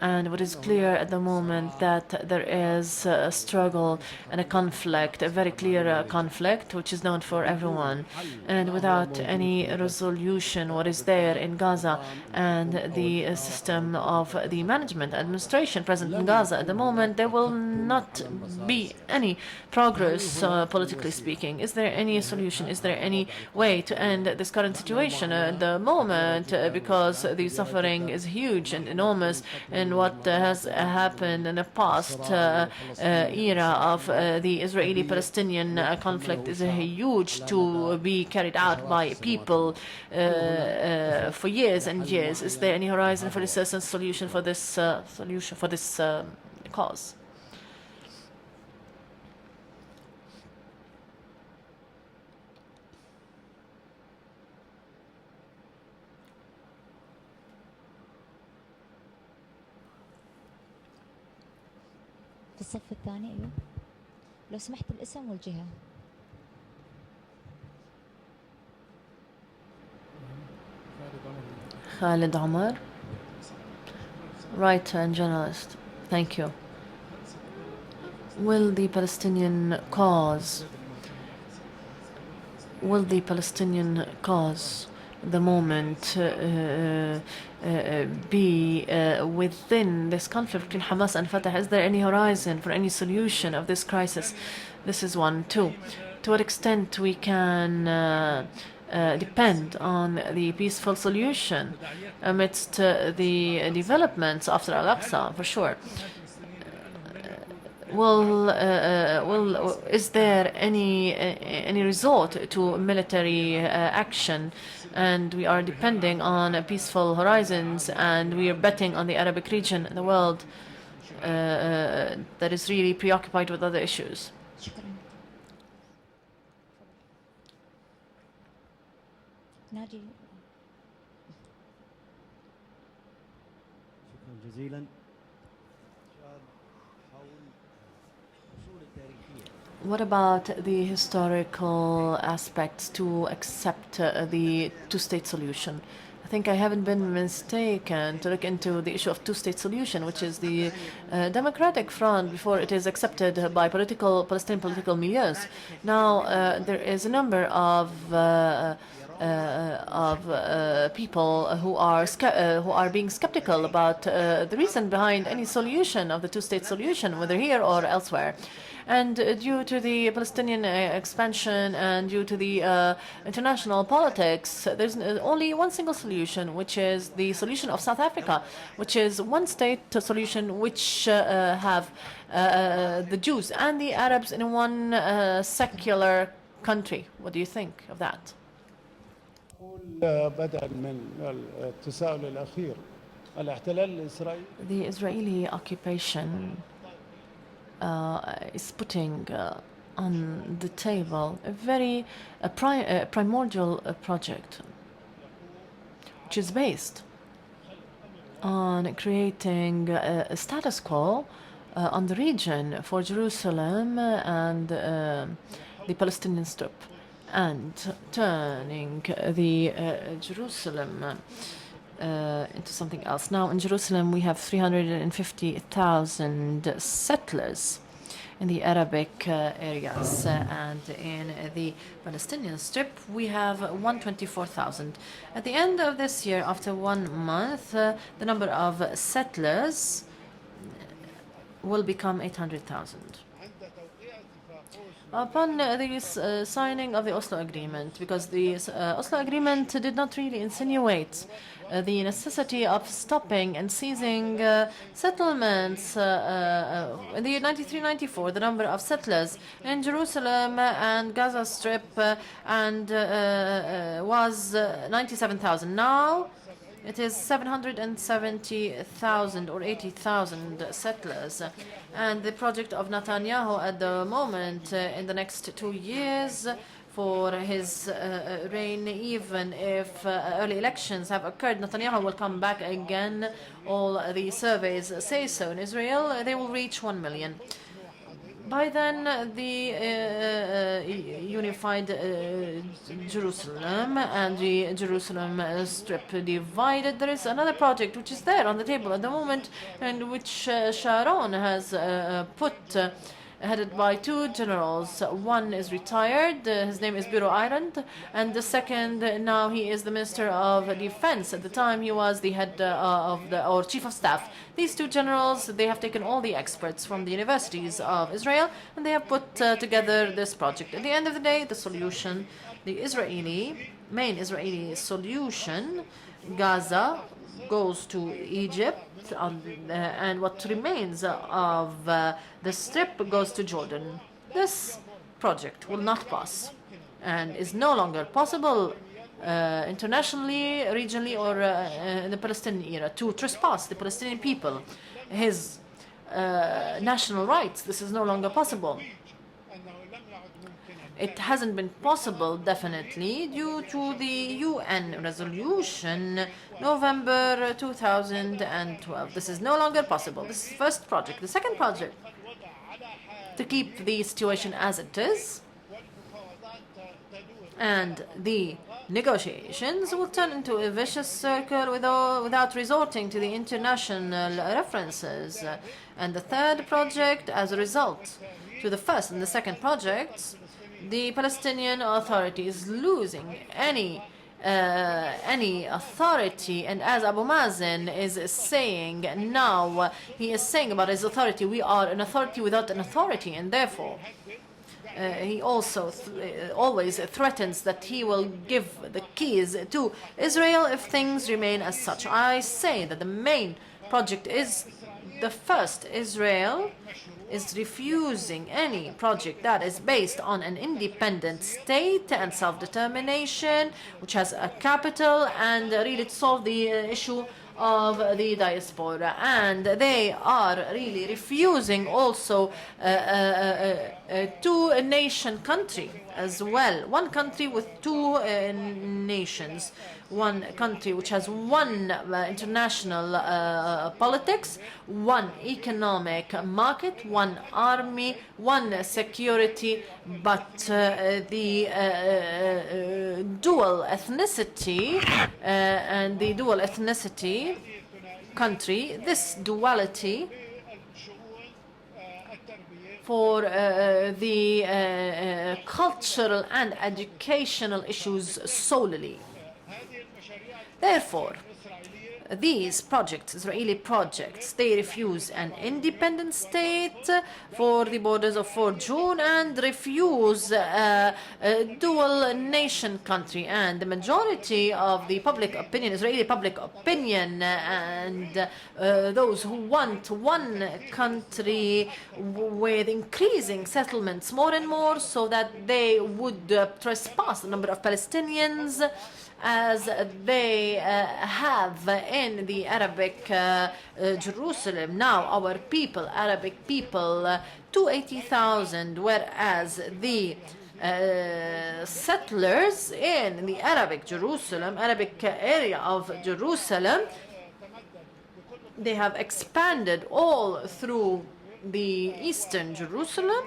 And what is clear at the moment that there is a struggle and a conflict, a very clear conflict, which is known for everyone. And without any resolution, what is there in Gaza and the system of the management, administration present in Gaza at the moment, there will not be any progress, politically speaking. Is there any solution? Is there any way to end this current situation at the moment? Because the suffering is huge and enormous, and what has happened in the past era of the Israeli-Palestinian conflict is huge to be carried out by people for years and years. Is there any horizon for this solution for this cause? في الصف الثاني أيوه لو سمحت الاسم والجهة. Khalid Omar, writer and journalist. Thank you. Will the Palestinian cause, the moment, be within this conflict between Hamas and Fatah? Is there any horizon for any solution of this crisis? This is one. Two, to what extent we can depend on the peaceful solution amidst the developments after Al-Aqsa, for sure. Is there any resort to military action? And we are depending on peaceful horizons, and we are betting on the Arabic region and the world that is really preoccupied with other issues. ناجي. شكرا جزيلا. What about the historical aspects to accept the two-state solution? I think I haven't been mistaken to look into the issue of two-state solution, which is the democratic front before it is accepted by Palestinian political milieux. Now there is a number of people who are being skeptical about the reason behind any solution of the two-state solution, whether here or elsewhere. And due to the Palestinian expansion and due to the international politics, there's only one single solution, which is the solution of South Africa, which is one-state solution, which have the Jews and the Arabs in one secular country. What do you think of that? The Israeli occupation is putting on the table a very primordial project, which is based on creating a status quo on the region for Jerusalem and the Palestinian Strip, and turning the Jerusalem into something else. Now, in Jerusalem, we have 350,000 settlers in the Arabic areas, and in the Palestinian Strip, we have 124,000. At the end of this year, after 1 month, the number of settlers will become 800,000. Upon the signing of the Oslo Agreement, because the Oslo Agreement did not really insinuate the necessity of stopping and seizing settlements. In the year 93-94, the number of settlers in Jerusalem and Gaza Strip was 97,000. Now it is 770,000 or 80,000 settlers. And the project of Netanyahu at the moment, in the next 2 years, for his reign. Even if early elections have occurred, Netanyahu will come back again. All the surveys say so. In Israel, they will reach 1 million. By then, the unified Jerusalem and the Jerusalem Strip divided. There is another project which is there on the table at the moment, and which Sharon has put, headed by two generals. One is retired, his name is Biro Island, and the second, now he is the Minister of Defense. At the time, he was the head or Chief of Staff. These two generals, they have taken all the experts from the universities of Israel, and they have put together this project. At the end of the day, the solution, the main Israeli solution, Gaza goes to Egypt, and what remains of the strip goes to Jordan. This project will not pass and is no longer possible internationally, regionally, or in the Palestinian era to trespass the Palestinian people, his national rights. This is no longer possible. It hasn't been possible, definitely, due to the UN resolution November 2012. This is no longer possible. This is the first project. The second project, to keep the situation as it is, and the negotiations will turn into a vicious circle without resorting to the international references. And the third project, as a result to the first and the second projects, the Palestinian Authority is losing any authority, and as Abu Mazen is saying now, he is saying about his authority, we are an authority without an authority, and therefore he also always threatens that he will give the keys to Israel if things remain as such. I say that the main project is the first. Israel is refusing any project that is based on an independent state and self-determination, which has a capital, and really to solve the issue of the diaspora. And they are really refusing also two-nation country as well. One country with two nations. One country which has one international politics, one economic market, one army, one security, but the dual ethnicity and the dual ethnicity country, this duality for the cultural and educational issues solely. Therefore, these projects, Israeli projects, they refuse an independent state for the borders of 4 June and refuse a dual nation country. And the majority of the public opinion, Israeli public opinion, and those who want one country with increasing settlements more and more so that they would trespass the number of Palestinians as they have in the Arabic Jerusalem. Now our people, Arabic people, 280,000, whereas the settlers in the Arabic Jerusalem, Arabic area of Jerusalem, they have expanded all through the eastern Jerusalem.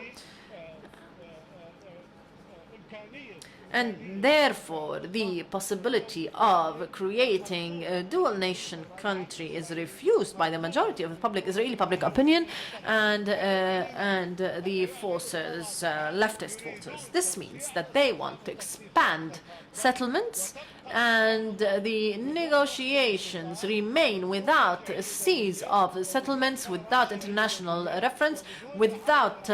And therefore, the possibility of creating a dual nation country is refused by the majority of the public, Israeli public opinion, and the forces, leftist forces. This means that they want to expand settlements, and the negotiations remain without a cease of settlements, without international reference, without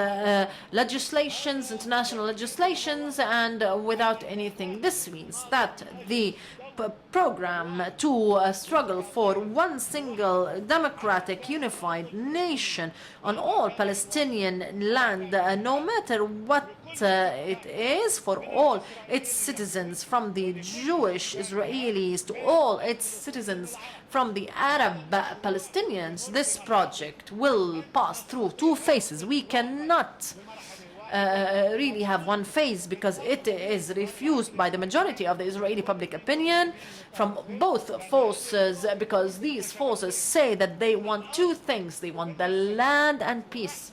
legislations, international legislations, and without anything. This means that the program to struggle for one single democratic unified nation on all Palestinian land, no matter what it is, for all its citizens, from the Jewish Israelis to all its citizens from the Arab Palestinians, this project will pass through two phases. We cannot really have one phase, because it is refused by the majority of the Israeli public opinion from both forces, because these forces say that they want two things. They want the land and peace.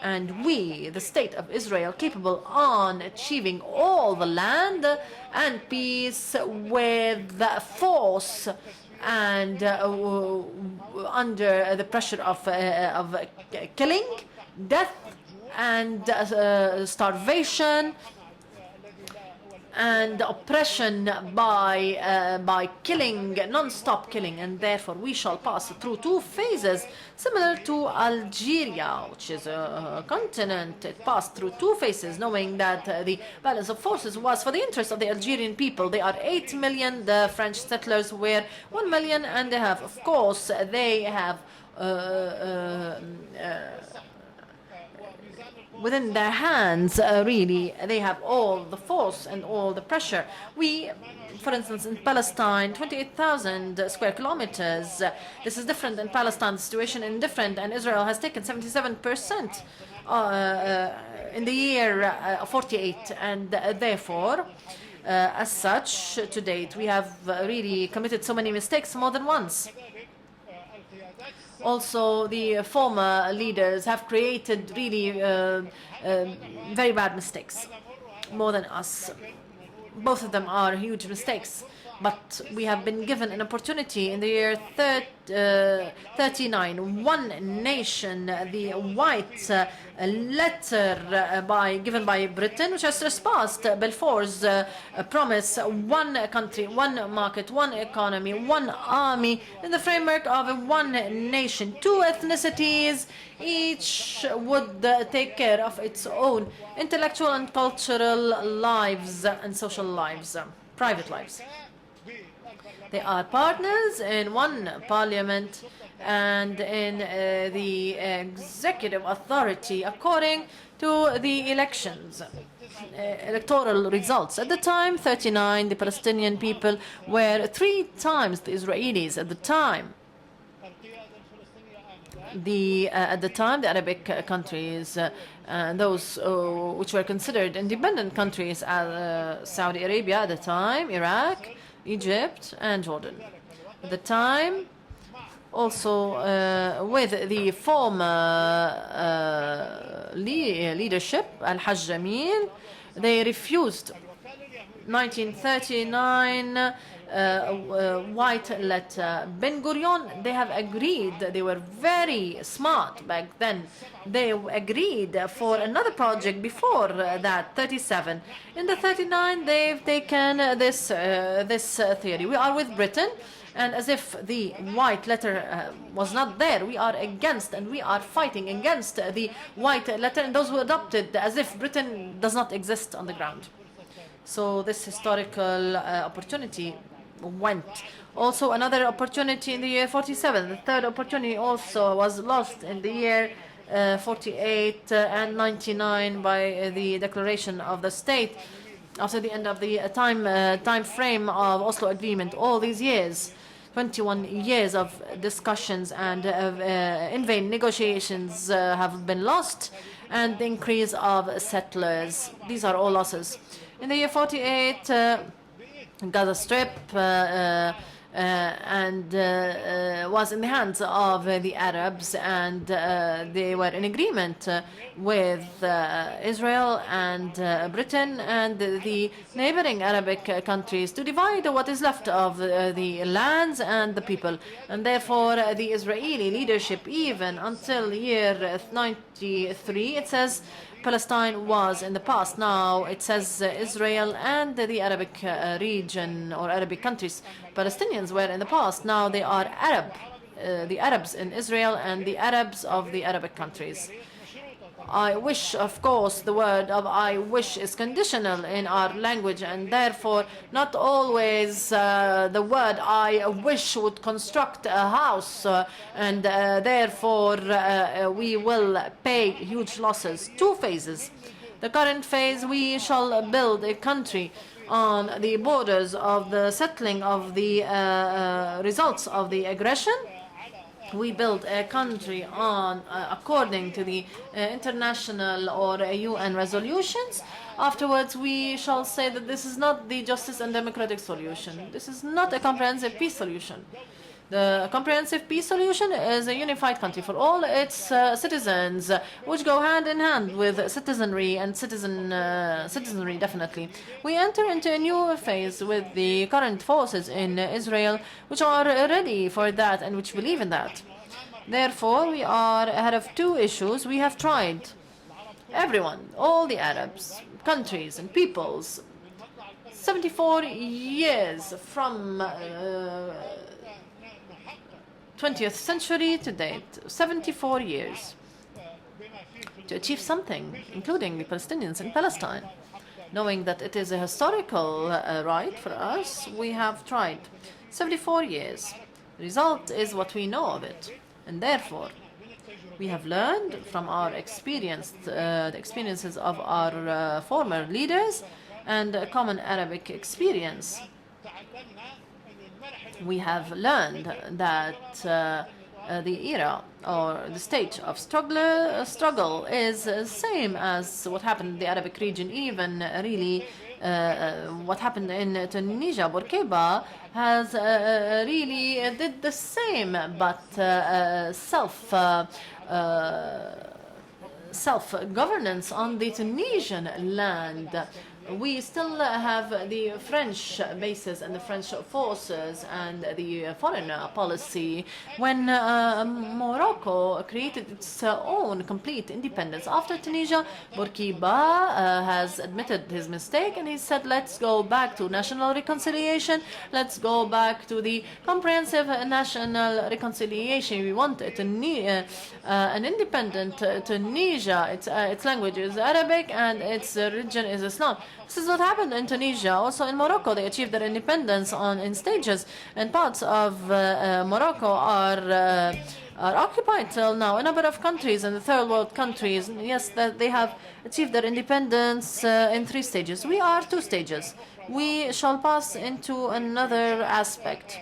And we, the state of Israel, capable on achieving all the land and peace with force and under the pressure of killing, death, and starvation and oppression by killing, non-stop killing. And therefore we shall pass through two phases similar to Algeria, which is a continent. It passed through two phases, knowing that the balance of forces was for the interest of the Algerian people. They are 8 million, the French settlers were 1.5 million, and they have, of course, they have within their hands, really, they have all the force and all the pressure. We, for instance, in Palestine, 28,000 square kilometers. This is different in Palestine. The situation is different, and Israel has taken 77% in the year 48, and therefore, as such, to date, we have really committed so many mistakes more than once. Also, the former leaders have created really very bad mistakes, more than us. Both of them are huge mistakes. But we have been given an opportunity in the year 39, one nation, the white letter given by Britain, which has trespassed Balfour's promise: one country, one market, one economy, one army, in the framework of one nation, two ethnicities. Each would take care of its own intellectual and cultural lives and social lives, private lives. They are partners in one parliament and in the executive authority according to the elections, electoral results. At the time, 39, the Palestinian people were 3 times the Israelis at the time. At the time, the Arabic countries, those which were considered independent countries, Saudi Arabia at the time, Iraq, Egypt, and Jordan. At the time, also with the former leadership, Al-Hajj Jamil, they refused 1939 white letter. Ben Gurion, they have agreed. They were very smart back then. They agreed for another project before that, 37. In the 39, they've taken this theory. We are with Britain, and as if the white letter was not there, we are against, and we are fighting against the white letter and those who adopted, as if Britain does not exist on the ground. So this historical opportunity went. Also, another opportunity in the year 47. The third opportunity also was lost in the year 48 and 99 by the declaration of the state after the end of the time frame of Oslo Agreement. All these years, 21 years of discussions and in vain negotiations have been lost, and the increase of settlers. These are all losses. In the year 48, Gaza Strip was in the hands of the Arabs, and they were in agreement with Israel and Britain and the neighboring Arabic countries to divide what is left of the lands and the people. And therefore, the Israeli leadership, even until year 93, it says Palestine was in the past. Now it says Israel and the Arabic region or Arabic countries. Palestinians were in the past. Now they are Arab, the Arabs in Israel and the Arabs of the Arabic countries. I wish, of course, the word of I wish is conditional in our language, and therefore not always the word I wish would construct a house, and therefore we will pay huge losses. 2 phases. The current phase, we shall build a country on the borders of the settling of the results of the aggression, we build a country on according to the international or UN resolutions, afterwards we shall say that this is not the justice and democratic solution. This is not a comprehensive peace solution. The comprehensive peace solution is a unified country for all its citizens, which go hand in hand with citizenry and citizenry, definitely. We enter into a new phase with the current forces in Israel, which are ready for that and which believe in that. Therefore, we are ahead of two issues. We have tried, everyone, all the Arabs, countries and peoples, 74 years from 20th century to date, 74 years, to achieve something, including the Palestinians in Palestine. Knowing that it is a historical right for us, we have tried 74 years. The result is what we know of it. And therefore, we have learned from our experience, the experiences of our former leaders and a common Arabic experience. We have learned that the era or the stage of struggle is the same as what happened in the Arabic region, even really what happened in Tunisia. Bourguiba has really did the same, but self-governance on the Tunisian land. We still have the French bases and the French forces and the foreign policy when Morocco created its own complete independence. After Tunisia, Bourguiba has admitted his mistake and he said, let's go back to national reconciliation, let's go back to the comprehensive national reconciliation. We want an independent Tunisia. Its language is Arabic and its religion is Islam. This is what happened in Tunisia. Also in Morocco, they achieved their independence in stages, and parts of Morocco are occupied till now. A number of countries in the third world countries, yes, that they have achieved their independence in 3 stages. We are 2 stages. We shall pass into another aspect.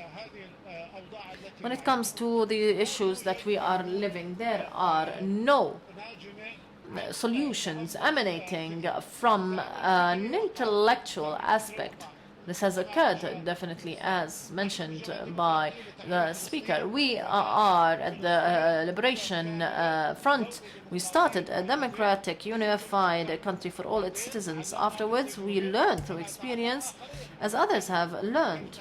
When it comes to the issues that we are living, there are no solutions emanating from an intellectual aspect. This has occurred, definitely, as mentioned by the speaker. We are at the Liberation Front. We started a democratic, unified country for all its citizens. Afterwards, we learned through experience, as others have learned.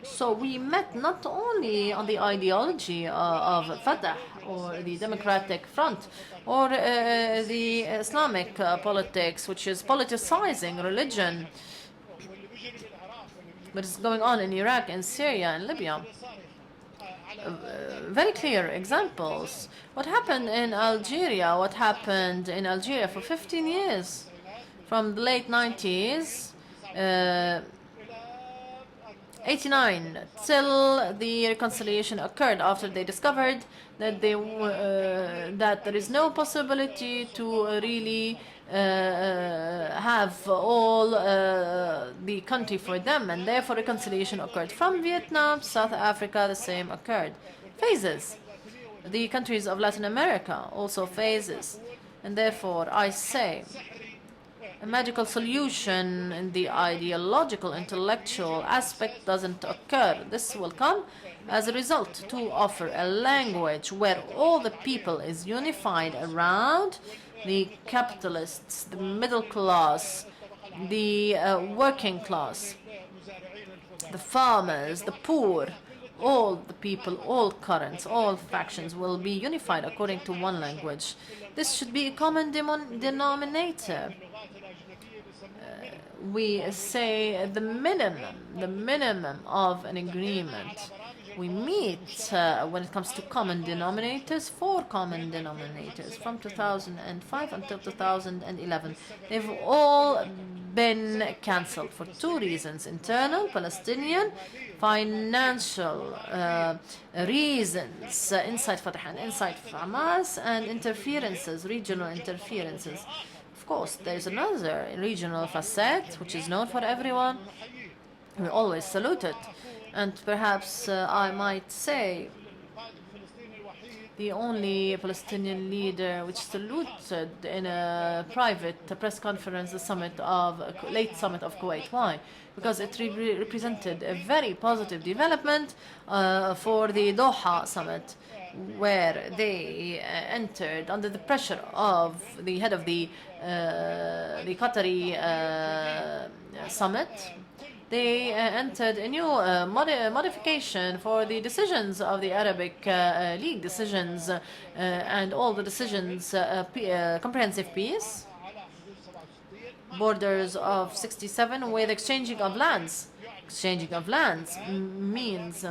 So we met not only on the ideology of Fatah or the Democratic Front or the Islamic politics, which is politicizing religion, what is going on in Iraq and Syria and Libya. Very clear examples. What happened in Algeria? What happened in Algeria for 15 years? From the late 90s, 89 till the reconciliation occurred, after they discovered that that there is no possibility to really have all the country for them, and therefore reconciliation occurred. From Vietnam, South Africa, the same occurred. Phases. The countries of Latin America also phases, and therefore I say a magical solution in the ideological, intellectual aspect doesn't occur. This will come as a result to offer a language where all the people is unified around the capitalists, the middle class, the working class, the farmers, the poor, all the people, all currents, all factions will be unified according to one language. This should be a common denominator. We say the minimum of an agreement. We meet when it comes to common denominators, 4 common denominators from 2005 until 2011. They've all been cancelled for 2 reasons: internal, Palestinian, financial reasons inside Fatah and inside Hamas, and interferences, regional interferences. Of course, there's another regional facet which is known for everyone. We always salute it. And perhaps I might say the only Palestinian leader which saluted in a private press conference the late summit of Kuwait. Why? Because it represented a very positive development for the Doha summit, where they entered under the pressure of the head of the Qatari summit. They entered a new modification for the decisions of the Arabic League decisions and all the decisions, comprehensive peace, borders of 67 with exchanging of lands. Exchanging of lands means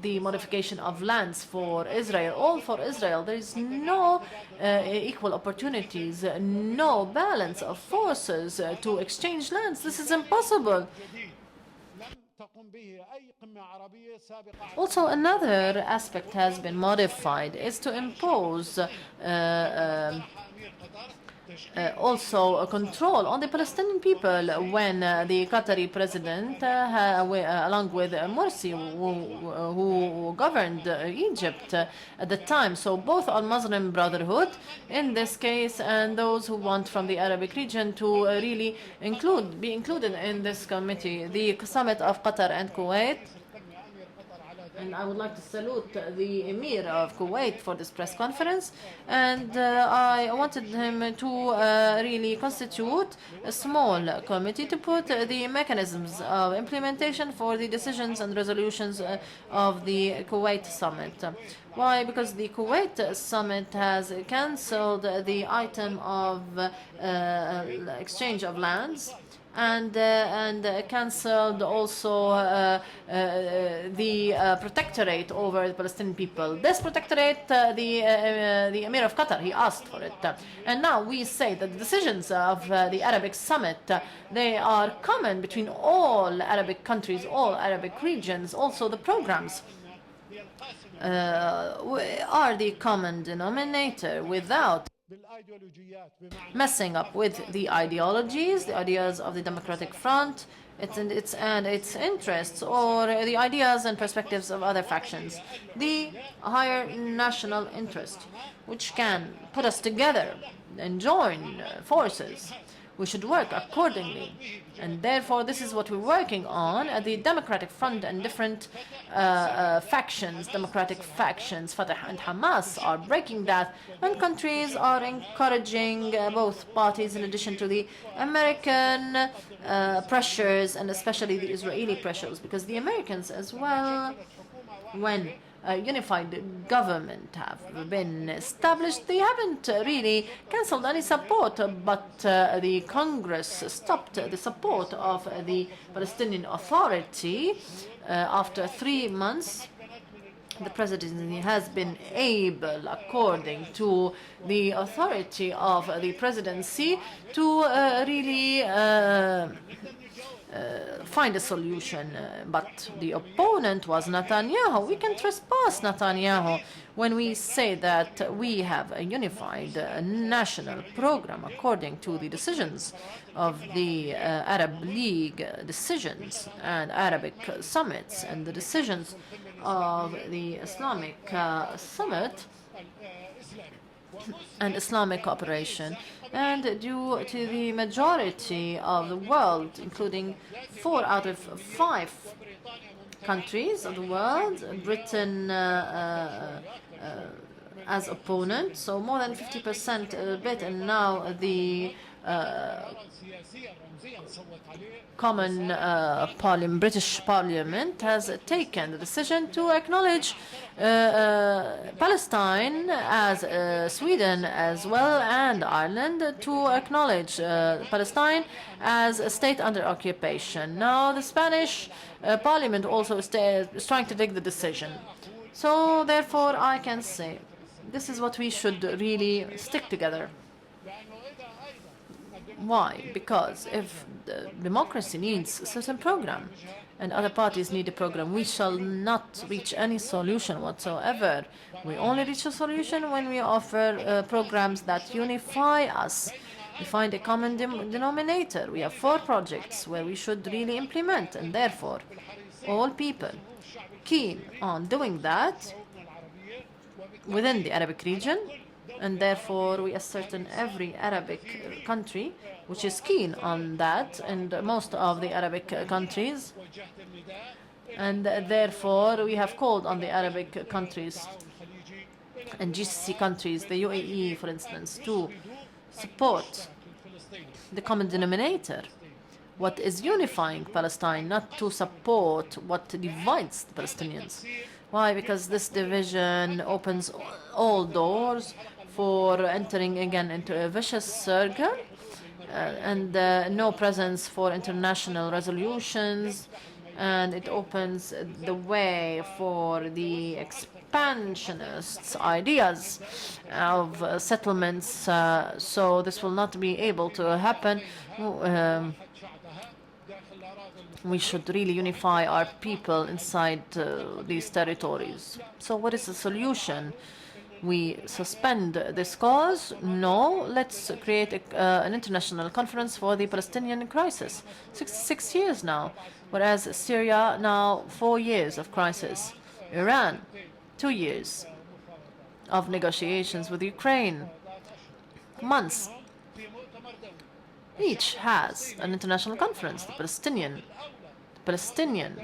the modification of lands for Israel, all for Israel. There is no equal opportunities, no balance of forces to exchange lands. This is impossible. Also, another aspect has been modified is to impose also a control on the Palestinian people when the Qatari president, along with Morsi, who governed Egypt at the time. So both are Muslim Brotherhood in this case, and those who want from the Arabic region to really be included in this committee. The summit of Qatar and Kuwait. And I would like to salute the Emir of Kuwait for this press conference. And I wanted him to really constitute a small committee to put the mechanisms of implementation for the decisions and resolutions of the Kuwait summit. Why? Because the Kuwait summit has cancelled the item of exchange of lands, and cancelled also the protectorate over the Palestinian people. This protectorate, the Emir of Qatar, he asked for it. And now we say that the decisions of the Arabic summit, they are common between all Arabic countries, all Arabic regions. Also the programs are the common denominator without messing up with the ideologies, the ideas of the Democratic Front, its interests, or the ideas and perspectives of other factions. The higher national interest, which can put us together and join forces. We should work accordingly. And therefore, this is what we're working on at the Democratic Front, and different factions, democratic factions, Fatah and Hamas, are breaking that. And countries are encouraging both parties, in addition to the American pressures and especially the Israeli pressures, because the Americans as well, when a unified government have been established, they haven't really cancelled any support, but the Congress stopped the support of the Palestinian Authority after 3 months. The presidency has been able, according to the authority of the presidency, to really find a solution, but the opponent was Netanyahu. We can trespass Netanyahu when we say that we have a unified national program according to the decisions of the Arab League decisions and Arabic summits and the decisions of the Islamic summit and Islamic cooperation. And due to the majority of the world, including 4 out of 5 countries of the world, Britain as opponent, so more than 50% a bit, and now the common British Parliament has taken the decision to acknowledge Palestine, as Sweden as well, and Ireland, to acknowledge Palestine as a state under occupation. Now the Spanish Parliament also is trying to take the decision. So therefore I can say this is what we should really stick together. Why? Because if the democracy needs a certain program and other parties need a program, we shall not reach any solution whatsoever. We only reach a solution when we offer programs that unify us We find a common denominator. We have 4 projects where we should really implement, and therefore all people keen on doing that within the Arabic region, and therefore we ascertain every Arabic country which is keen on that, and most of the Arabic countries, and therefore we have called on the Arabic countries and GCC countries, the UAE for instance, to support the common denominator, what is unifying Palestine, not to support what divides the Palestinians. Why? Because this division opens all doors for entering again into a vicious circle, and no presence for international resolutions, and it opens the way for the expansionists' ideas of settlements, so this will not be able to happen. We should really unify our people inside these territories. So what is the solution? We suspend this cause? No, let's create an international conference for the Palestinian crisis. 66 years now, whereas Syria now 4 years of crisis. Iran, 2 years of negotiations with Ukraine. Months. Each has an international conference. The Palestinian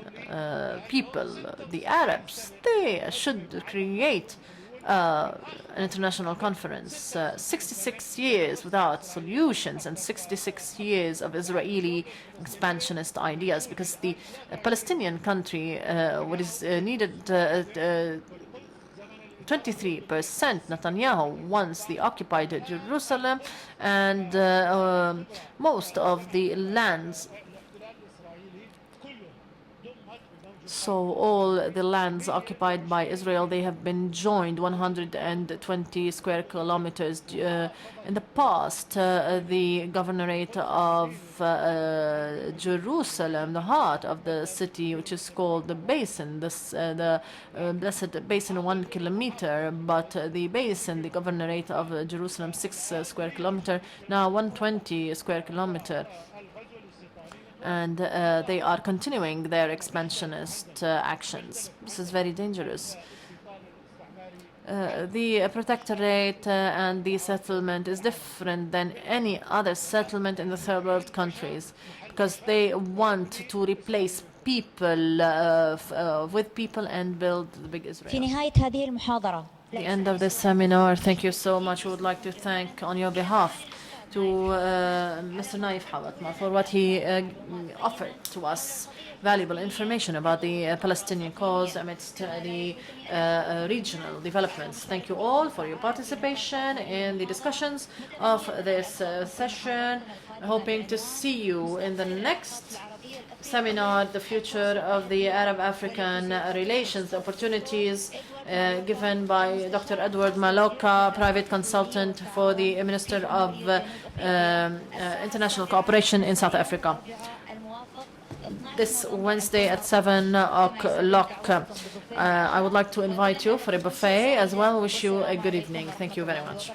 people, the Arabs, they should create an international conference. 66 years without solutions and 66 years of Israeli expansionist ideas, because the Palestinian country, what is needed, 23%. Netanyahu wants the occupied Jerusalem, and most of the lands. So all the lands occupied by Israel, they have been joined 120 square kilometers. In the past, the governorate of Jerusalem, the heart of the city, which is called the Basin, the Blessed Basin, 1 kilometer, but the Basin, the governorate of Jerusalem, 6 square kilometer, now 120 square kilometer. And they are continuing their expansionist actions. This is very dangerous. The protectorate and the settlement is different than any other settlement in the third world countries, because they want to replace people with people and build the big Israel. The end of this seminar. Thank you so much. We would like to thank on your behalf to Mr. Nayef Hawatmeh for what he offered to us, valuable information about the Palestinian cause amidst the regional developments. Thank you all for your participation in the discussions of this session. Hoping to see you in the next seminar, the future of the Arab-African relations, opportunities given by Dr. Edward Maloka, private consultant for the Minister of International Cooperation in South Africa. This Wednesday at 7 o'clock. I would like to invite you for a buffet as well. Wish you a good evening. Thank you very much.